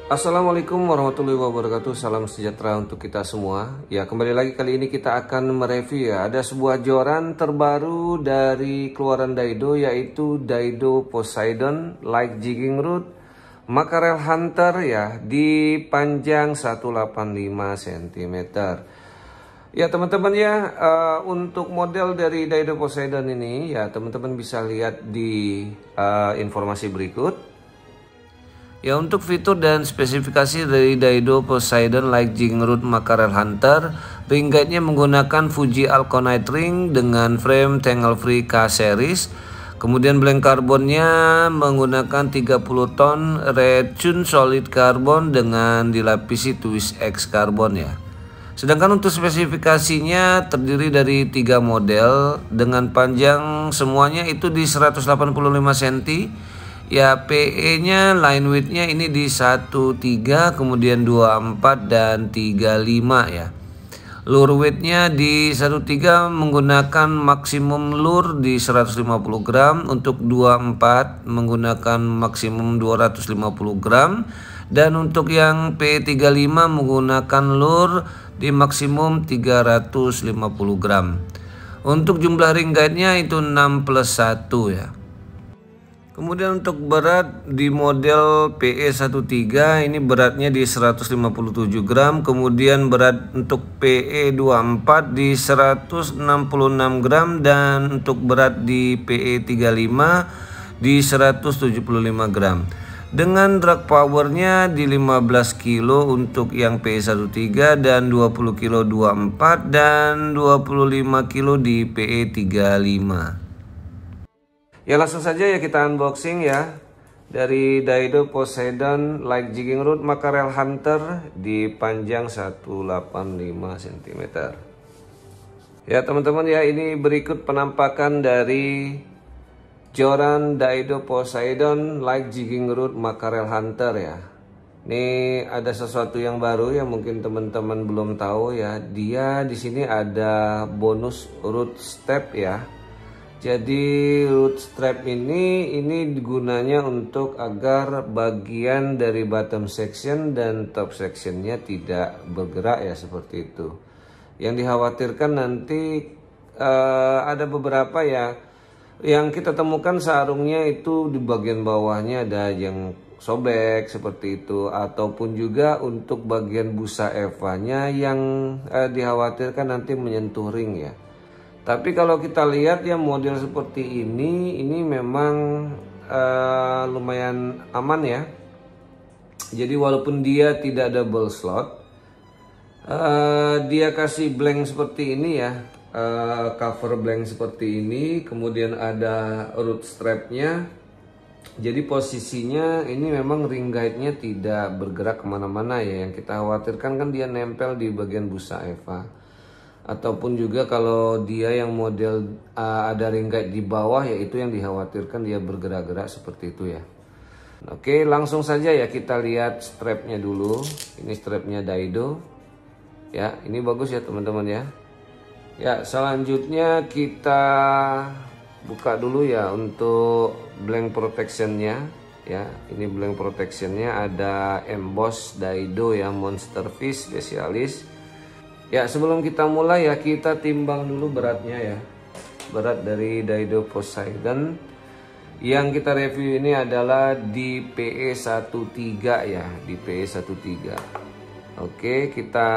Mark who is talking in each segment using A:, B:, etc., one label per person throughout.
A: Assalamualaikum warahmatullahi wabarakatuh. Salam sejahtera untuk kita semua. Ya, kembali lagi kali ini kita akan mereview ya. Ada sebuah joran terbaru dari keluaran Daido, yaitu Daido Poseidon Light Jigging Rod Mackerel Hunter ya, di panjang 185 cm. Ya teman-teman ya, untuk model dari Daido Poseidon ini ya teman-teman bisa lihat di informasi berikut. Ya, untuk fitur dan spesifikasi dari Daido Poseidon Light Jigging Rod Mackerel Hunter, ring guide-nya menggunakan Fuji Alconite ring dengan frame tangle free K series. Kemudian blank karbonnya menggunakan 30 ton red chun solid karbon dengan dilapisi twist X karbon ya. Sedangkan untuk spesifikasinya terdiri dari 3 model dengan panjang semuanya itu di 185 cm. Ya, PE-nya line width-nya ini di 13, kemudian 24 dan 35 ya. Lure weight-nya di 13 menggunakan maksimum lure di 150 gram, untuk 24 menggunakan maksimum 250 gram, dan untuk yang PE35 menggunakan lure di maksimum 350 gram. Untuk jumlah ring guide-nya itu 6+1 ya. Kemudian untuk berat di model PE13 ini beratnya di 157 gram. Kemudian berat untuk PE24 di 166 gram. Dan untuk berat di PE35 di 175 gram. Dengan drag powernya di 15 kilo untuk yang PE13 dan 20 kilo 24 dan 25 kilo di PE35. Ya, langsung saja ya kita unboxing ya dari Daido Poseidon Light Jigging Rod Mackerel Hunter di panjang 185 cm. Ya teman-teman ya, ini berikut penampakan dari joran Daido Poseidon Light Jigging Rod Mackerel Hunter ya. Ini ada sesuatu yang baru yang mungkin teman-teman belum tahu ya. Dia di sini ada bonus root step ya. Jadi root strap ini gunanya untuk agar bagian dari bottom section dan top sectionnya tidak bergerak ya, seperti itu. Yang dikhawatirkan nanti ada beberapa ya yang kita temukan sarungnya itu di bagian bawahnya ada yang sobek seperti itu, ataupun juga untuk bagian busa Eva-nya yang dikhawatirkan nanti menyentuh ring ya. Tapi kalau kita lihat ya model seperti ini memang lumayan aman ya. Jadi walaupun dia tidak double slot, dia kasih blank seperti ini ya, cover blank seperti ini. Kemudian ada root strapnya. Jadi posisinya ini memang ring guide-nya tidak bergerak kemana-mana ya. Yang kita khawatirkan kan dia nempel di bagian busa Eva. Ataupun juga kalau dia yang model ada ring guide di bawah, yaitu yang dikhawatirkan dia bergerak-gerak seperti itu ya. Oke, langsung saja ya kita lihat strapnya dulu. Ini strapnya Daido ya, ini bagus ya teman-teman ya. Ya, selanjutnya kita buka dulu ya untuk blank protectionnya ya. Ini blank protectionnya ada emboss Daido ya, monster fish spesialis. Ya, sebelum kita mulai ya kita timbang dulu beratnya ya. Berat dari Daido Poseidon yang kita review ini adalah di PE13 ya, di PE13. Oke, kita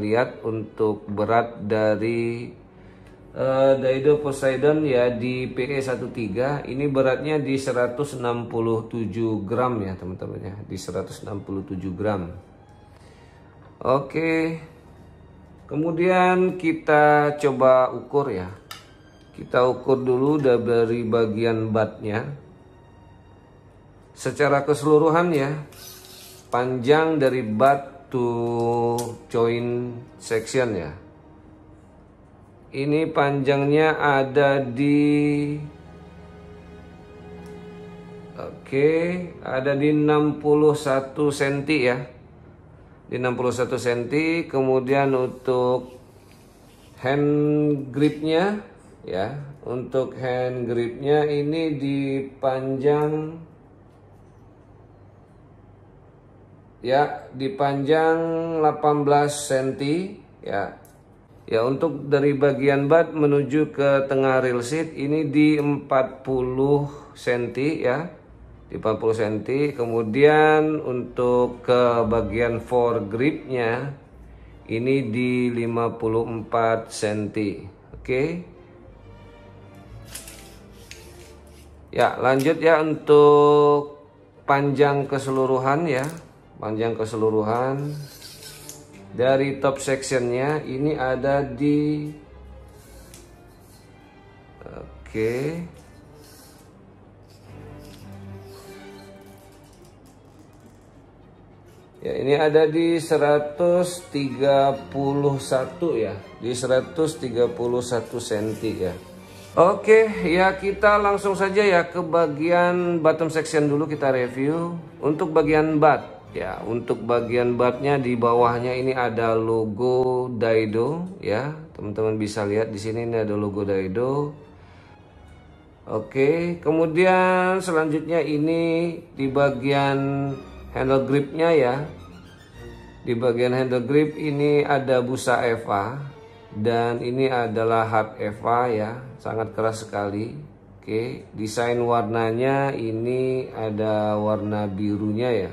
A: lihat untuk berat dari Daido Poseidon ya di PE13 ini beratnya di 167 gram ya teman-teman ya, di 167 gram. Oke. Kemudian kita coba ukur ya. Kita ukur dulu dari bagian batnya. Secara keseluruhan ya, panjang dari bat to joint section ya. Ini panjangnya ada di ada di 61 cm ya. Di 61 cm. Kemudian untuk hand gripnya ya, untuk hand gripnya ini di panjang ya, dipanjang 18 cm ya. Ya, untuk dari bagian bat menuju ke tengah reel seat ini di 40 cm ya. Di 40 cm. Kemudian untuk ke bagian foregripnya ini di 54 cm. Oke. Ya, lanjut ya untuk panjang keseluruhan ya. Panjang keseluruhan dari top sectionnya ini ada di ya, ini ada di 131 ya, di 131 cm ya. Oke, ya kita langsung saja ya ke bagian bottom section dulu kita review. Untuk bagian bat ya, untuk bagian batnya di bawahnya ini ada logo Daido ya. Teman-teman bisa lihat di sini ini ada logo Daido. Oke, kemudian selanjutnya ini di bagian handle gripnya ya. Di bagian handle grip ini ada busa EVA. Dan ini adalah hard EVA ya, sangat keras sekali. Oke, desain warnanya ini ada warna birunya ya.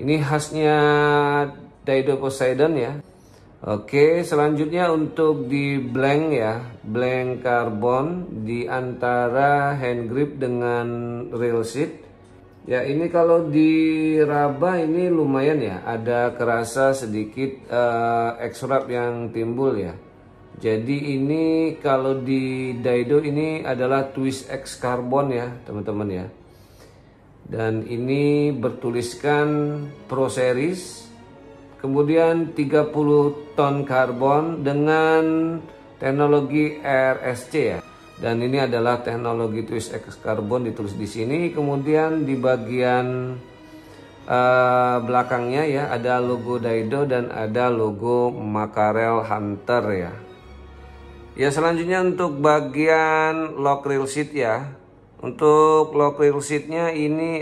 A: Ini khasnya Daido Poseidon ya. Oke, selanjutnya untuk di blank ya, blank karbon di antara hand grip dengan reel seat. Ya, ini kalau diraba ini lumayan ya, ada kerasa sedikit X-wrap yang timbul ya. Jadi ini kalau di Daido ini adalah Twist X Carbon ya teman-teman ya. Dan ini bertuliskan Pro Series. Kemudian 30 ton karbon dengan teknologi RSC ya. Dan ini adalah teknologi Twist X Carbon ditulis di sini. Kemudian di bagian belakangnya ya ada logo Daido dan ada logo Mackerel Hunter ya. Ya, selanjutnya untuk bagian lock reel seat ya. Untuk lock reel seatnya ini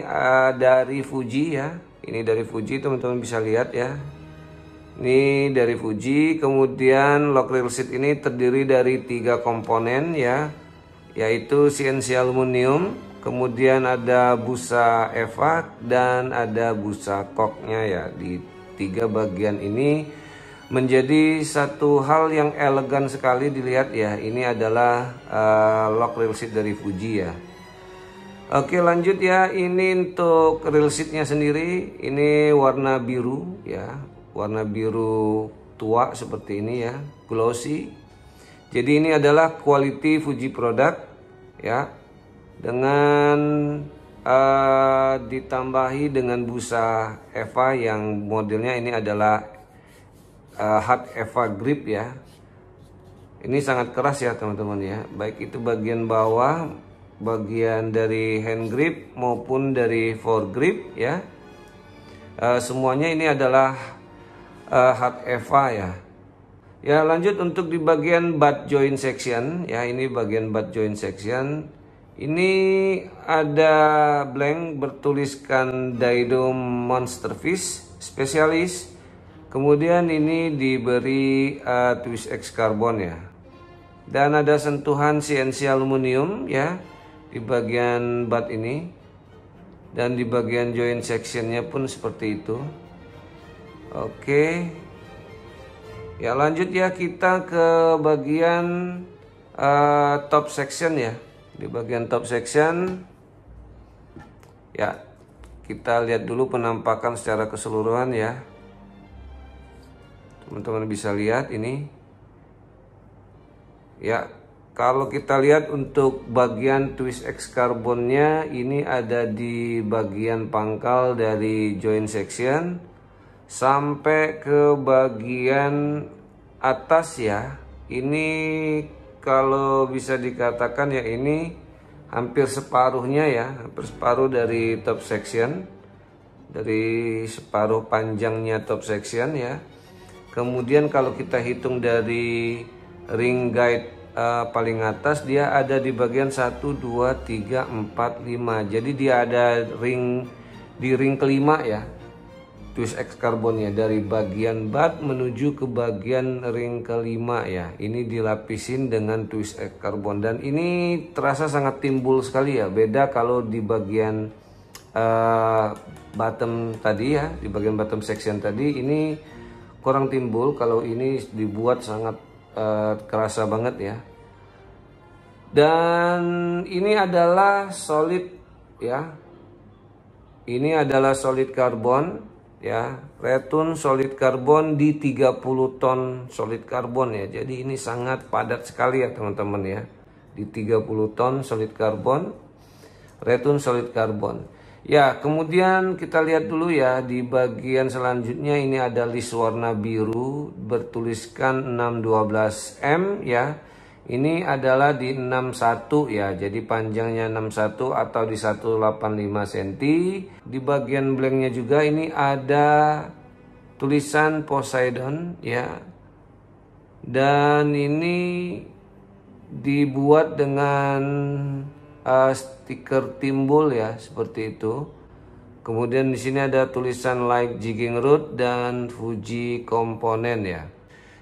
A: dari Fuji ya. Ini dari Fuji, teman-teman bisa lihat ya. Ini dari Fuji. Kemudian lock reel seat ini terdiri dari 3 komponen ya, yaitu CNC aluminium, kemudian ada busa EVA dan ada busa koknya ya. Di 3 bagian ini menjadi satu hal yang elegan sekali dilihat ya. Ini adalah lock reel seat dari Fuji ya. Oke, lanjut ya. Ini untuk reel seatnya sendiri ini warna biru ya, warna biru tua seperti ini ya, glossy. Jadi ini adalah quality Fuji product ya, dengan ditambahi dengan busa EVA yang modelnya ini adalah hard EVA grip ya. Ini sangat keras ya teman-teman ya, baik itu bagian bawah, bagian dari hand grip maupun dari foregrip ya. Semuanya ini adalah hard EVA ya. Ya, lanjut untuk di bagian butt joint section ya, ini bagian butt joint section. Ini ada blank bertuliskan Daido Monster Fish Specialist. Kemudian ini diberi Twist X Carbon ya. Dan ada sentuhan CNC aluminium ya di bagian butt ini. Dan di bagian joint sectionnya pun seperti itu. Oke. Ya, lanjut ya kita ke bagian top section ya. Di bagian top section ya, kita lihat dulu penampakan secara keseluruhan ya. Teman-teman bisa lihat ini. Ya, kalau kita lihat untuk bagian Twist X Carbonnya ini ada di bagian pangkal dari joint section sampai ke bagian atas ya. Ini kalau bisa dikatakan ya ini hampir separuhnya ya, hampir separuh dari top section, dari separuh panjangnya top section ya. Kemudian kalau kita hitung dari ring guide paling atas, dia ada di bagian 1, 2, 3, 4, 5. Jadi dia ada ring di ring kelima ya. twist X karbonnya dari bagian butt menuju ke bagian ring kelima ya. Ini dilapisin dengan twist X karbon dan ini terasa sangat timbul sekali ya. Beda kalau di bagian bottom tadi ya, di bagian bottom section tadi ini kurang timbul. Kalau ini dibuat sangat kerasa banget ya. Dan ini adalah solid ya. Ini adalah solid karbon ya, Return solid karbon di 30 ton solid karbon ya. Jadi ini sangat padat sekali ya teman-teman ya. Di 30 ton solid karbon, Return solid karbon. Ya, kemudian kita lihat dulu ya di bagian selanjutnya ini ada list warna biru bertuliskan 612M ya. Ini adalah di 61 ya, jadi panjangnya 61 atau di 185 cm. Di bagian blanknya juga ini ada tulisan Poseidon ya. Dan ini dibuat dengan stiker timbul ya, seperti itu. Kemudian di sini ada tulisan like jigging root dan Fuji komponen ya.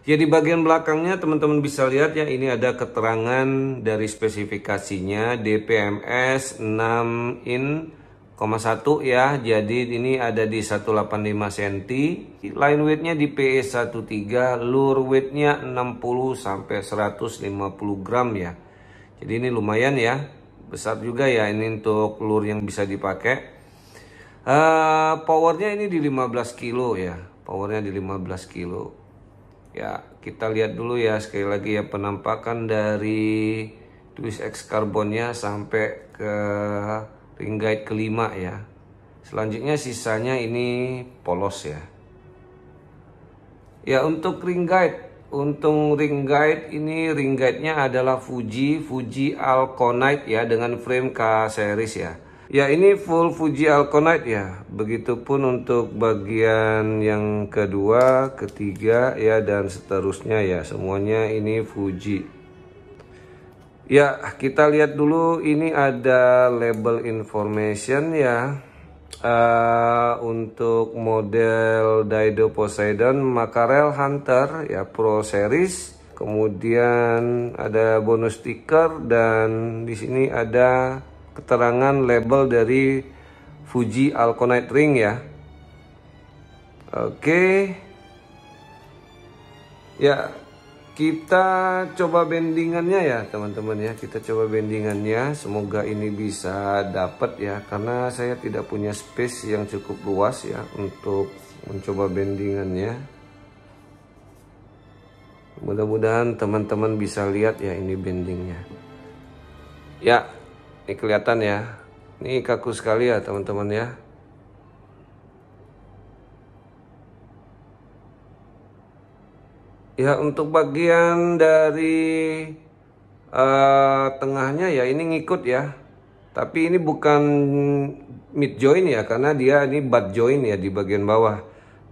A: Ya, di bagian belakangnya teman-teman bisa lihat ya, ini ada keterangan dari spesifikasinya DPMS 6 in 1 ya. Jadi ini ada di 185 cm. Line weightnya di PE13, lure weightnya 60 sampai 150 gram ya. Jadi ini lumayan ya, besar juga ya ini untuk lure yang bisa dipakai. Powernya ini di 15 kilo ya, powernya di 15 kilo. Ya, kita lihat dulu ya sekali lagi ya penampakan dari twist X karbonnya sampai ke ring guide kelima ya. Selanjutnya sisanya ini polos ya. Ya, untuk ring guide, ini ring guide-nya adalah Fuji Alconite ya dengan frame K series ya. Ya, ini full Fuji Alconite ya. Begitupun untuk bagian yang kedua, ketiga ya dan seterusnya ya. Semuanya ini Fuji. Ya, kita lihat dulu ini ada label information ya. Untuk model Daido Poseidon Mackerel Hunter ya Pro Series. Kemudian ada bonus stiker dan di sini ada keterangan label dari Fuji Alconite ring ya. Oke. Ya, kita coba bendingannya ya teman-teman ya. Kita coba bendingannya. Semoga ini bisa dapat ya, karena saya tidak punya space yang cukup luas ya untuk mencoba bendingannya. Mudah-mudahan teman-teman bisa lihat ya ini bendingnya. Ya, ini kelihatan ya. Ini kaku sekali ya teman-teman ya. Ya, untuk bagian dari tengahnya ya ini ngikut ya. Tapi ini bukan mid joint ya, karena dia ini butt joint ya di bagian bawah.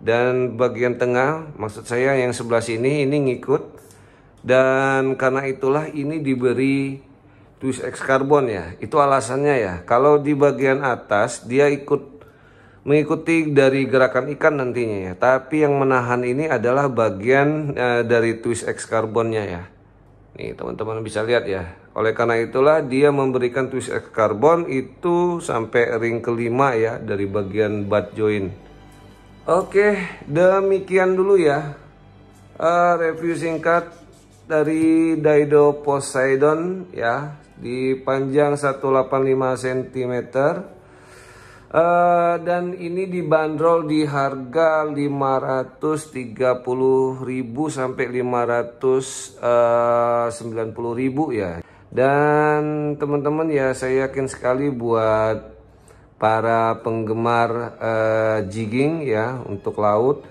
A: Dan bagian tengah, maksud saya yang sebelah sini ini ngikut. Dan karena itulah ini diberi twist X karbon ya. Itu alasannya ya. Kalau di bagian atas dia mengikuti dari gerakan ikan nantinya ya. Tapi yang menahan ini adalah bagian dari twist X karbonnya ya. Nih teman-teman bisa lihat ya. Oleh karena itulah dia memberikan twist X karbon itu sampai ring kelima ya dari bagian butt joint. Oke, demikian dulu ya review singkat dari Daido Poseidon ya. Di panjang 185 cm. Dan ini dibanderol di harga 530.000 sampai 590.000 ya. Dan teman-teman ya, saya yakin sekali buat para penggemar jigging ya untuk laut,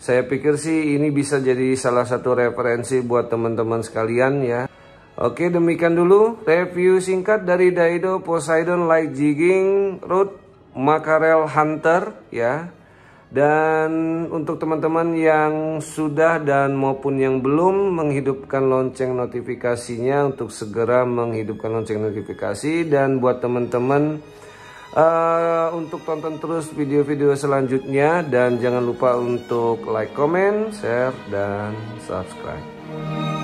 A: saya pikir sih ini bisa jadi salah satu referensi buat teman-teman sekalian ya. Oke, demikian dulu review singkat dari Daido Poseidon Light Jigging Rod Mackerel Hunter ya. Dan untuk teman-teman yang sudah dan maupun yang belum menghidupkan lonceng notifikasinya, untuk segera menghidupkan lonceng notifikasi. Dan buat teman-teman untuk tonton terus video-video selanjutnya, dan jangan lupa untuk like, comment, share, dan subscribe.